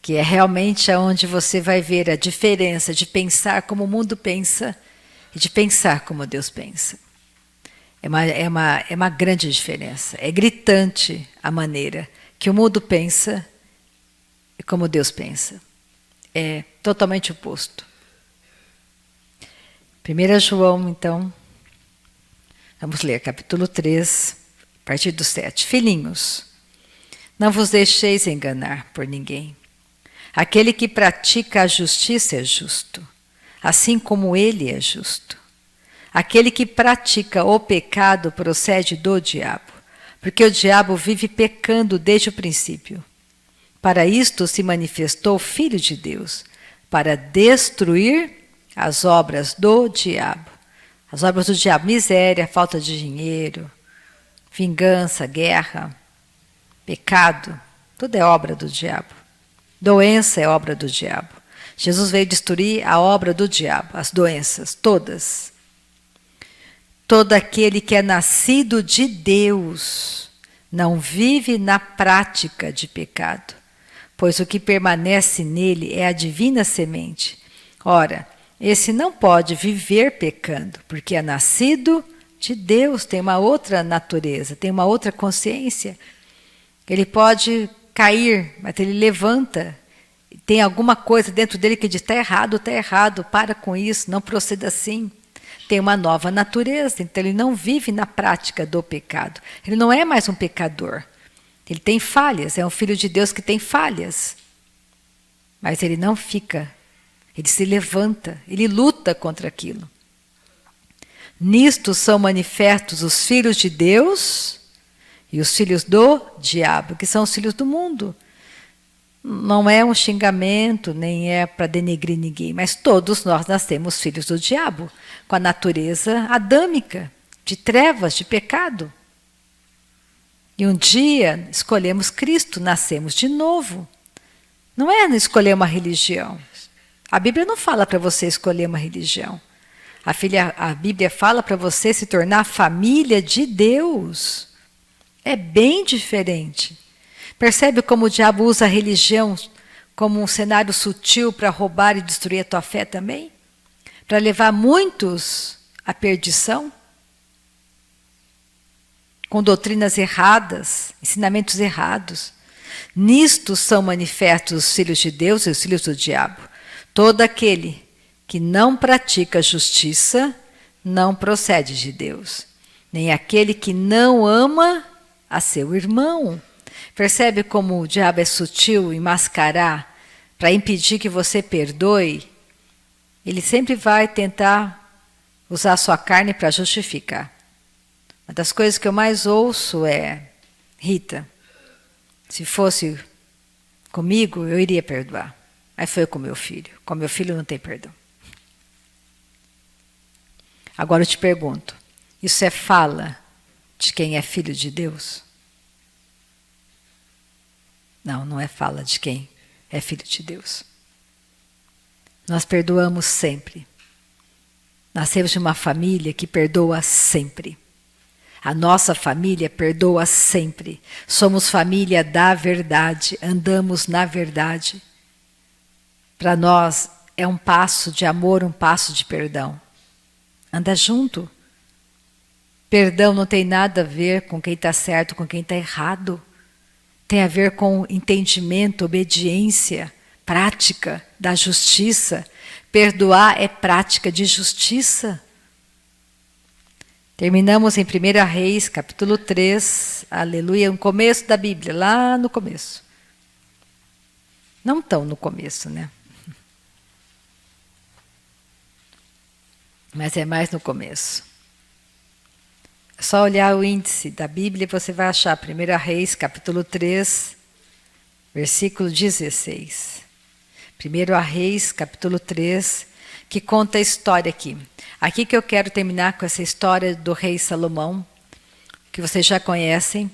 Speaker 1: que é realmente onde você vai ver a diferença de pensar como o mundo pensa e de pensar como Deus pensa. É uma grande diferença, é gritante a maneira que o mundo pensa e como Deus pensa. É totalmente oposto. 1 João, então, vamos ler, capítulo 3, a partir do 7. Filhinhos, não vos deixeis enganar por ninguém. Aquele que pratica a justiça é justo, assim como ele é justo. Aquele que pratica o pecado procede do diabo, porque o diabo vive pecando desde o princípio. Para isto se manifestou o Filho de Deus, para destruir as obras do diabo. As obras do diabo: miséria, falta de dinheiro, vingança, guerra, pecado, tudo é obra do diabo. Doença é obra do diabo. Jesus veio destruir a obra do diabo, as doenças, todas. Todo aquele que é nascido de Deus não vive na prática de pecado, pois o que permanece nele é a divina semente. Ora, esse não pode viver pecando, porque é nascido de Deus, tem uma outra natureza, tem uma outra consciência. Ele pode cair, mas ele levanta. Tem alguma coisa dentro dele que diz: está errado, para com isso, não proceda assim. Tem uma nova natureza, então ele não vive na prática do pecado. Ele não é mais um pecador. Ele tem falhas, é um filho de Deus que tem falhas. Mas ele não fica, ele se levanta, ele luta contra aquilo. Nisto são manifestos os filhos de Deus e os filhos do diabo, que são os filhos do mundo. Não é um xingamento, nem é para denegrir ninguém, mas todos nós nascemos filhos do diabo, com a natureza adâmica, de trevas, de pecado. E um dia escolhemos Cristo, nascemos de novo. Não é escolher uma religião. A Bíblia não fala para você escolher uma religião. A Bíblia fala para você se tornar família de Deus. É bem diferente. Percebe como o diabo usa a religião como um cenário sutil para roubar e destruir a tua fé também? Para levar muitos à perdição? Com doutrinas erradas, ensinamentos errados. Nisto são manifestos os filhos de Deus e os filhos do diabo. Todo aquele que não pratica justiça não procede de Deus, nem aquele que não ama a seu irmão. Percebe como o diabo é sutil em mascarar para impedir que você perdoe? Ele sempre vai tentar usar a sua carne para justificar. Uma das coisas que eu mais ouço é: Rita, se fosse comigo, eu iria perdoar. Aí foi com meu filho. Com meu filho não tem perdão. Agora eu te pergunto, isso é fala de quem é filho de Deus? Não, não é fala de quem é filho de Deus. Nós perdoamos sempre. Nascemos de uma família que perdoa sempre. A nossa família perdoa sempre. Somos família da verdade, andamos na verdade. Para nós é um passo de amor, um passo de perdão. Anda junto. Perdão não tem nada a ver com quem está certo, com quem está errado. Tem a ver com entendimento, obediência, prática da justiça. Perdoar é prática de justiça. Terminamos em 1 Reis, capítulo 3, aleluia, no começo da Bíblia, lá no começo. Não tão no começo, né? Mas é mais no começo. É só olhar o índice da Bíblia e você vai achar 1 Reis, capítulo 3, versículo 16. 1 Reis, capítulo 3, que conta a história aqui. Aqui que eu quero terminar com essa história do rei Salomão, que vocês já conhecem,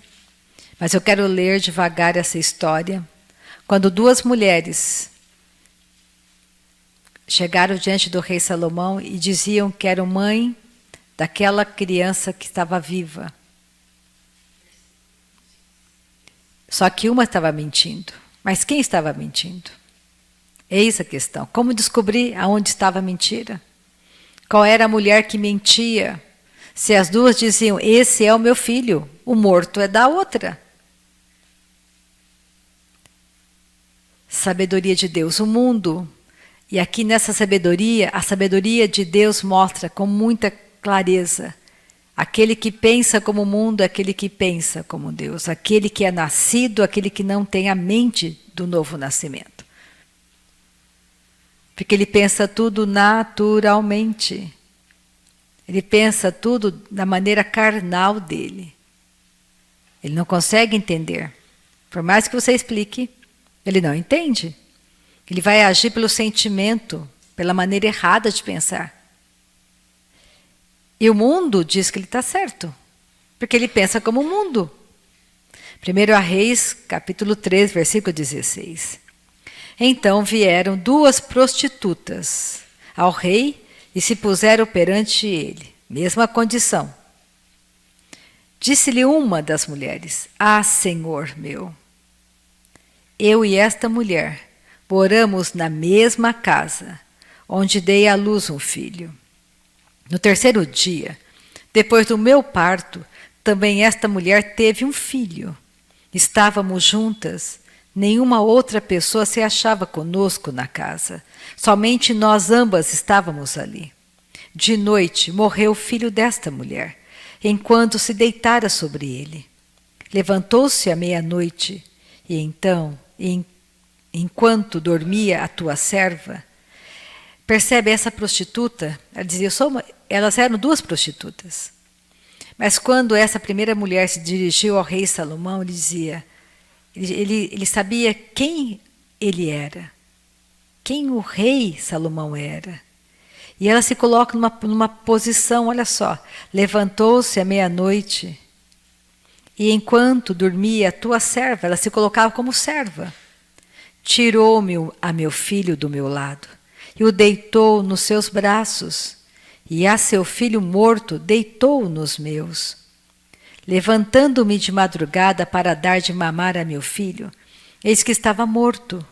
Speaker 1: mas eu quero ler devagar essa história. Quando duas mulheres chegaram diante do rei Salomão e diziam que eram mãe daquela criança que estava viva. Só que uma estava mentindo. Mas quem estava mentindo? Eis a questão. Como descobrir aonde estava a mentira? Qual era a mulher que mentia? Se as duas diziam: esse é o meu filho, o morto é da outra. Sabedoria de Deus, o mundo. E aqui nessa sabedoria, a sabedoria de Deus mostra com muita clareza. Aquele que pensa como o mundo é aquele que pensa como Deus. Aquele que é nascido, aquele que não tem a mente do novo nascimento. Porque ele pensa tudo naturalmente. Ele pensa tudo da maneira carnal dele. Ele não consegue entender. Por mais que você explique, ele não entende. Ele vai agir pelo sentimento, pela maneira errada de pensar. E o mundo diz que ele está certo, porque ele pensa como o mundo. 1 Reis, capítulo 3, versículo 16. Então vieram 2 prostitutas ao rei e se puseram perante ele. Mesma condição. Disse-lhe uma das mulheres: Ah, Senhor meu, eu e esta mulher moramos na mesma casa, onde dei à luz um filho. No 3º dia, depois do meu parto, também esta mulher teve um filho. Estávamos juntas, nenhuma outra pessoa se achava conosco na casa. Somente nós ambas estávamos ali. De noite morreu o filho desta mulher, enquanto se deitara sobre ele. Levantou-se à meia-noite, e então, enquanto dormia a tua serva, percebe essa prostituta, ela dizia, elas eram 2 prostitutas. Mas quando essa primeira mulher se dirigiu ao rei Salomão, ele dizia, ele sabia quem ele era, quem o rei Salomão era. E ela se coloca numa posição, olha só, levantou-se à meia-noite, e enquanto dormia a tua serva, ela se colocava como serva, tirou-me a meu filho do meu lado, e o deitou nos seus braços, e a seu filho morto deitou nos meus. Levantando-me de madrugada para dar de mamar a meu filho, eis que estava morto,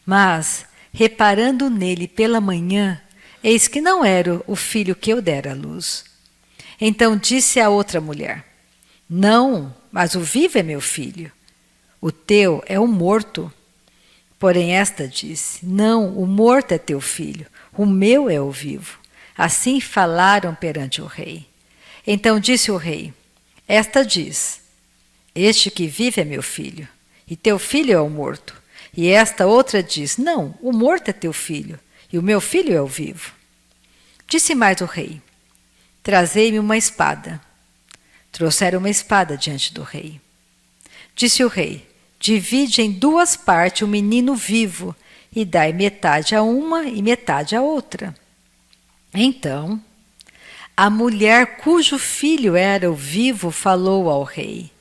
Speaker 1: mas, reparando nele pela manhã, eis que não era o filho que eu dera à luz. Então disse a outra mulher: Não, mas o vivo é meu filho, o teu é o morto. Porém esta disse: Não, o morto é teu filho, o meu é o vivo. Assim falaram perante o rei. Então disse o rei: Esta diz: Este que vive é meu filho, e teu filho é o morto. E esta outra diz: Não, o morto é teu filho, e o meu filho é o vivo. Disse mais o rei: Trazei-me uma espada. Trouxeram uma espada diante do rei. Disse o rei: Divide em 2 partes o menino vivo, e dai metade a uma e metade a outra. Então, a mulher cujo filho era o vivo falou ao rei,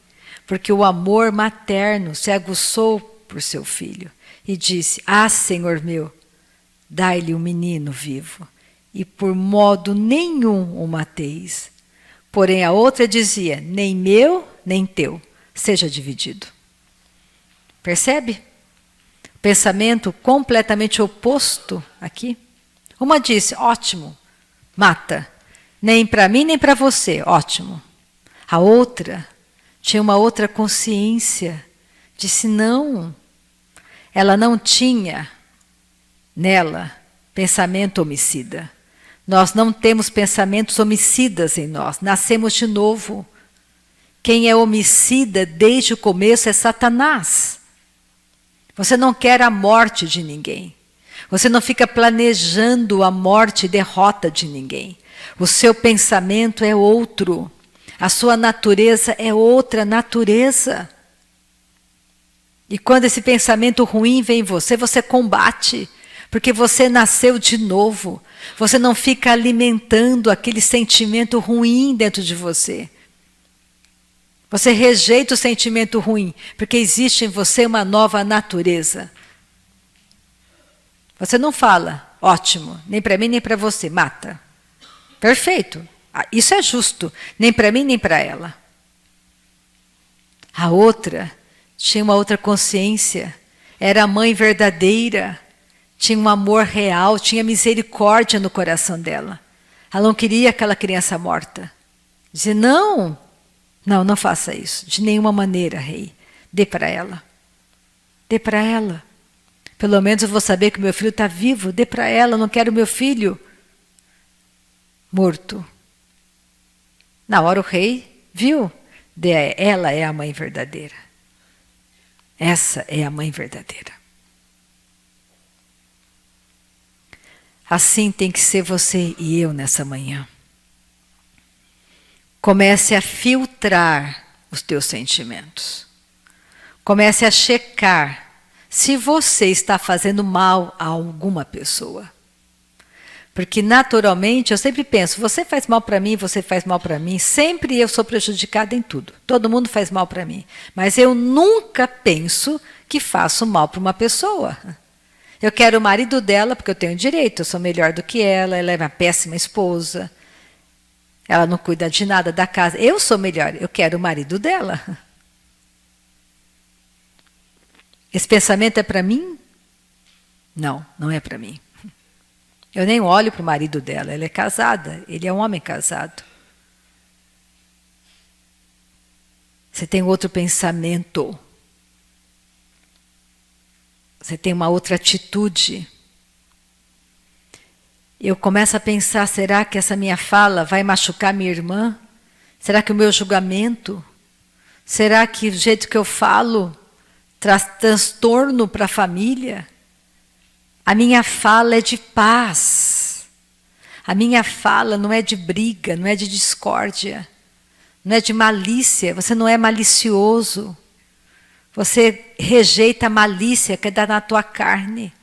Speaker 1: porque o amor materno se aguçou por seu filho, e disse: Ah, Senhor meu, dai-lhe o menino vivo, e por modo nenhum o mateis. Porém a outra dizia: Nem meu, nem teu, seja dividido. Percebe? Pensamento completamente oposto aqui. Uma disse: Ótimo, mata. Nem para mim, nem para você, ótimo. A outra tinha uma outra consciência. Disse: Não. Ela não tinha nela pensamento homicida. Nós não temos pensamentos homicidas em nós. Nascemos de novo. Quem é homicida desde o começo é Satanás. Você não quer a morte de ninguém. Você não fica planejando a morte e derrota de ninguém. O seu pensamento é outro. A sua natureza é outra natureza. E quando esse pensamento ruim vem em você, você combate. Porque você nasceu de novo. Você não fica alimentando aquele sentimento ruim dentro de você. Você rejeita o sentimento ruim, porque existe em você uma nova natureza. Você não fala: Ótimo, nem para mim nem para você, mata. Perfeito, isso é justo, nem para mim nem para ela. A outra tinha uma outra consciência, era a mãe verdadeira, tinha um amor real, tinha misericórdia no coração dela. Ela não queria aquela criança morta. Dizia: Não, não faça isso, de nenhuma maneira, rei. Dê para ela. Dê para ela. Pelo menos eu vou saber que meu filho está vivo. Dê para ela, eu não quero meu filho morto. Na hora o rei viu, ela é a mãe verdadeira. Essa é a mãe verdadeira. Assim tem que ser você e eu nessa manhã. Comece a filtrar os teus sentimentos. Comece a checar se você está fazendo mal a alguma pessoa. Porque naturalmente eu sempre penso, você faz mal para mim, você faz mal para mim, sempre eu sou prejudicada em tudo. Todo mundo faz mal para mim. Mas eu nunca penso que faço mal para uma pessoa. Eu quero o marido dela porque eu tenho direito, eu sou melhor do que ela é uma péssima esposa. Ela não cuida de nada da casa. Eu sou melhor, eu quero o marido dela. Esse pensamento é para mim? Não, não é para mim. Eu nem olho para o marido dela, ela é casada, ele é um homem casado. Você tem outro pensamento. Você tem uma outra atitude. Eu começo a pensar, será que essa minha fala vai machucar minha irmã? Será que o meu julgamento? Será que o jeito que eu falo traz transtorno para a família? A minha fala é de paz. A minha fala não é de briga, não é de discórdia, não é de malícia. Você não é malicioso. Você rejeita a malícia que dá na tua carne.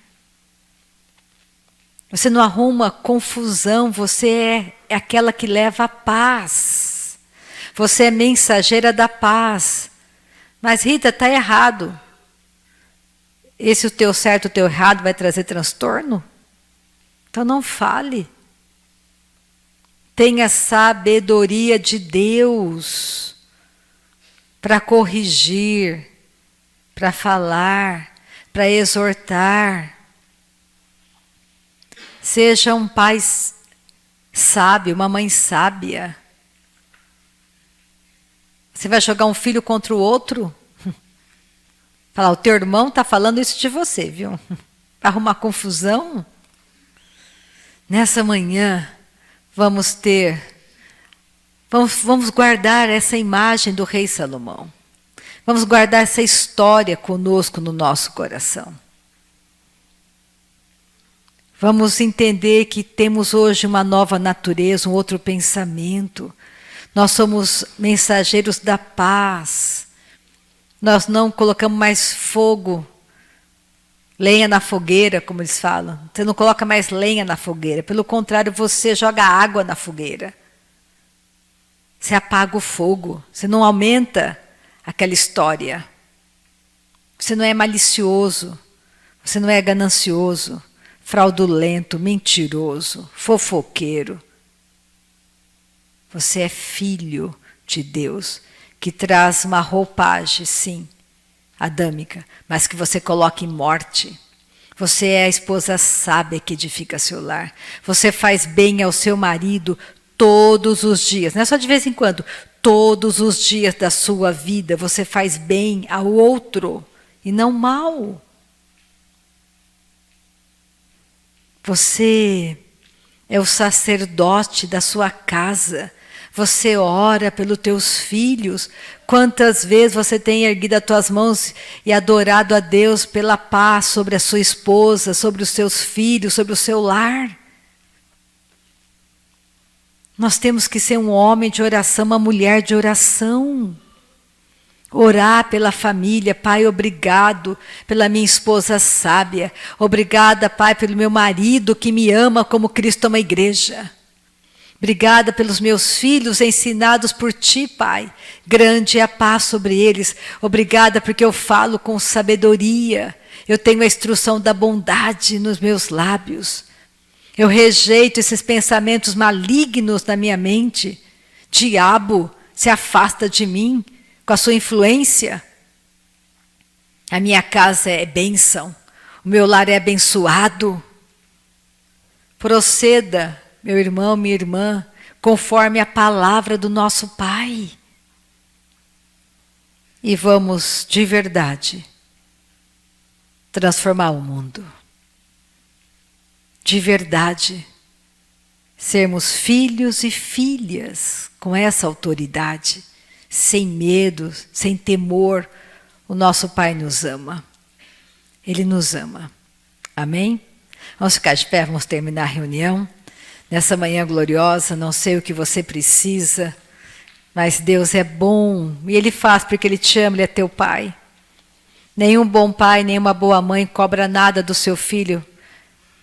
Speaker 1: Você não arruma confusão, você é aquela que leva a paz. Você é mensageira da paz. Mas Rita, está errado. Esse o teu certo, o teu errado vai trazer transtorno? Então não fale. Tenha sabedoria de Deus para corrigir, para falar, para exortar. Seja um pai sábio, uma mãe sábia. Você vai jogar um filho contra o outro? Falar, o teu irmão está falando isso de você, viu? Para arrumar confusão? Nessa manhã, vamos guardar essa imagem do rei Salomão. Vamos guardar essa história conosco no nosso coração. Vamos entender que temos hoje uma nova natureza, um outro pensamento. Nós somos mensageiros da paz. Nós não colocamos mais fogo, lenha na fogueira, como eles falam. Você não coloca mais lenha na fogueira. Pelo contrário, você joga água na fogueira. Você apaga o fogo. Você não aumenta aquela história. Você não é malicioso. Você não é ganancioso, fraudulento, mentiroso, fofoqueiro. Você é filho de Deus, que traz uma roupagem, sim, adâmica, mas que você coloca em morte. Você é a esposa sábia que edifica seu lar. Você faz bem ao seu marido todos os dias, não é só de vez em quando, todos os dias da sua vida você faz bem ao outro e não mal. Você é o sacerdote da sua casa. Você ora pelos teus filhos. Quantas vezes você tem erguido as tuas mãos e adorado a Deus pela paz sobre a sua esposa, sobre os seus filhos, sobre o seu lar? Nós temos que ser um homem de oração, uma mulher de oração. Orar pela família. Pai, obrigado pela minha esposa sábia. Obrigada, Pai, pelo meu marido que me ama como Cristo ama a igreja. Obrigada pelos meus filhos ensinados por Ti, Pai. Grande é a paz sobre eles. Obrigada porque eu falo com sabedoria. Eu tenho a instrução da bondade nos meus lábios. Eu rejeito esses pensamentos malignos na minha mente. Diabo, se afasta de mim com a sua influência. A minha casa é bênção. O meu lar é abençoado. Proceda, meu irmão, minha irmã, conforme a palavra do nosso Pai. E vamos, de verdade, transformar o mundo. De verdade, sermos filhos e filhas com essa autoridade, sem medo, sem temor. O nosso Pai nos ama. Ele nos ama. Amém? Vamos ficar de pé, vamos terminar a reunião. Nessa manhã gloriosa, não sei o que você precisa, mas Deus é bom e Ele faz porque Ele te ama, Ele é teu Pai. Nenhum bom pai, nenhuma boa mãe cobra nada do seu filho,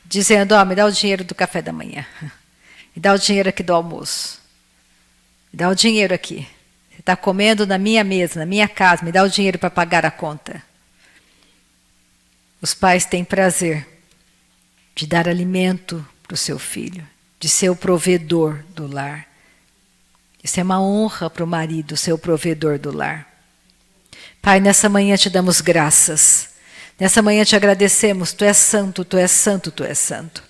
Speaker 1: dizendo, ó, me dá o dinheiro do café da manhã, me dá o dinheiro aqui do almoço, me dá o dinheiro aqui. Você está comendo na minha mesa, na minha casa, me dá o dinheiro para pagar a conta. Os pais têm prazer de dar alimento para o seu filho, de ser o provedor do lar. Isso é uma honra para o marido, ser o provedor do lar. Pai, nessa manhã te damos graças. Nessa manhã te agradecemos. Tu és santo, tu és santo, tu és santo.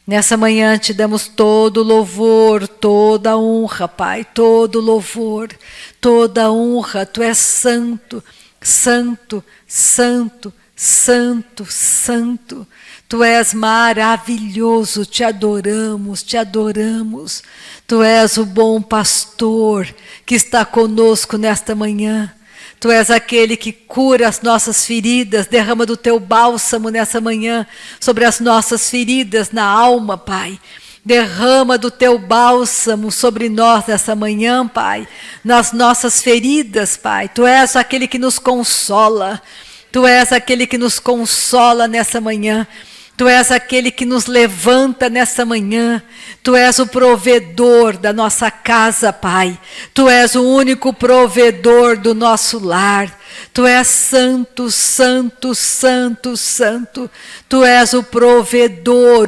Speaker 1: Nessa manhã te damos todo louvor, toda honra, Pai. Todo louvor, toda honra. Tu és santo, santo, santo, santo, santo. Tu és maravilhoso, te adoramos, te adoramos. Tu és o bom pastor que está conosco nesta manhã. Tu és aquele que cura as nossas feridas, derrama do teu bálsamo nessa manhã sobre as nossas feridas na alma, Pai. Derrama do teu bálsamo sobre nós nessa manhã, Pai, nas nossas feridas, Pai. Tu és aquele que nos consola, Tu és aquele que nos consola nessa manhã. Tu és aquele que nos levanta nessa manhã. Tu és o provedor da nossa casa, Pai. Tu és o único provedor do nosso lar. Tu és santo, santo, santo, santo. Tu és o provedor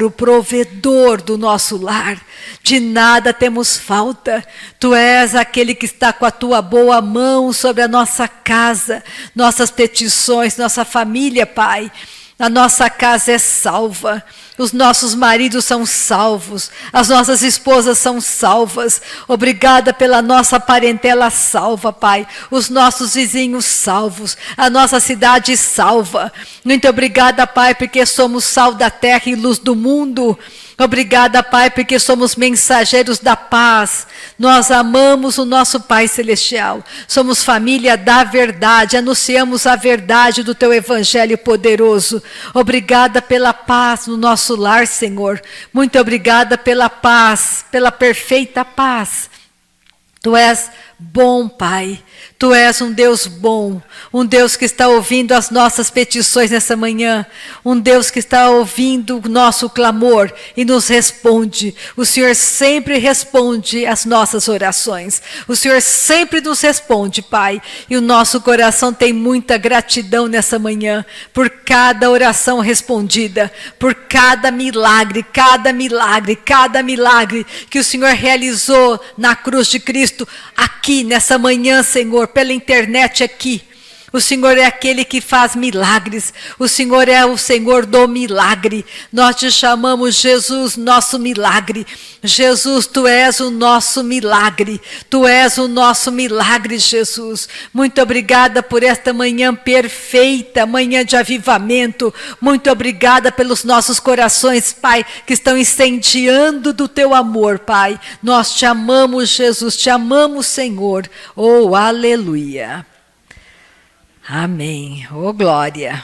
Speaker 1: do nosso lar. De nada temos falta. Tu és aquele que está com a tua boa mão sobre a nossa casa, nossas petições, nossa família, Pai. A nossa casa é salva, os nossos maridos são salvos, as nossas esposas são salvas. Obrigada pela nossa parentela salva, Pai. Os nossos vizinhos salvos, a nossa cidade salva. Muito obrigada, Pai, porque somos sal da terra e luz do mundo. Obrigada, Pai, porque somos mensageiros da paz. Nós amamos o nosso Pai Celestial. Somos família da verdade. Anunciamos a verdade do Teu Evangelho poderoso. Obrigada pela paz no nosso lar, Senhor. Muito obrigada pela paz, pela perfeita paz. Tu és bom, Pai. Tu és um Deus bom, um Deus que está ouvindo as nossas petições nessa manhã, um Deus que está ouvindo o nosso clamor e nos responde. O Senhor sempre responde às nossas orações. O Senhor sempre nos responde, Pai, e o nosso coração tem muita gratidão nessa manhã por cada oração respondida, por cada milagre, cada milagre, cada milagre que o Senhor realizou na cruz de Cristo, aqui nessa manhã, Senhor, pela internet aqui. O Senhor é aquele que faz milagres. O Senhor é o Senhor do milagre. Nós te chamamos Jesus, nosso milagre. Jesus, Tu és o nosso milagre. Tu és o nosso milagre, Jesus. Muito obrigada por esta manhã perfeita, manhã de avivamento. Muito obrigada pelos nossos corações, Pai, que estão incendiando do Teu amor, Pai. Nós te amamos, Jesus. Te amamos, Senhor. Oh, aleluia. Amém. Oh, glória.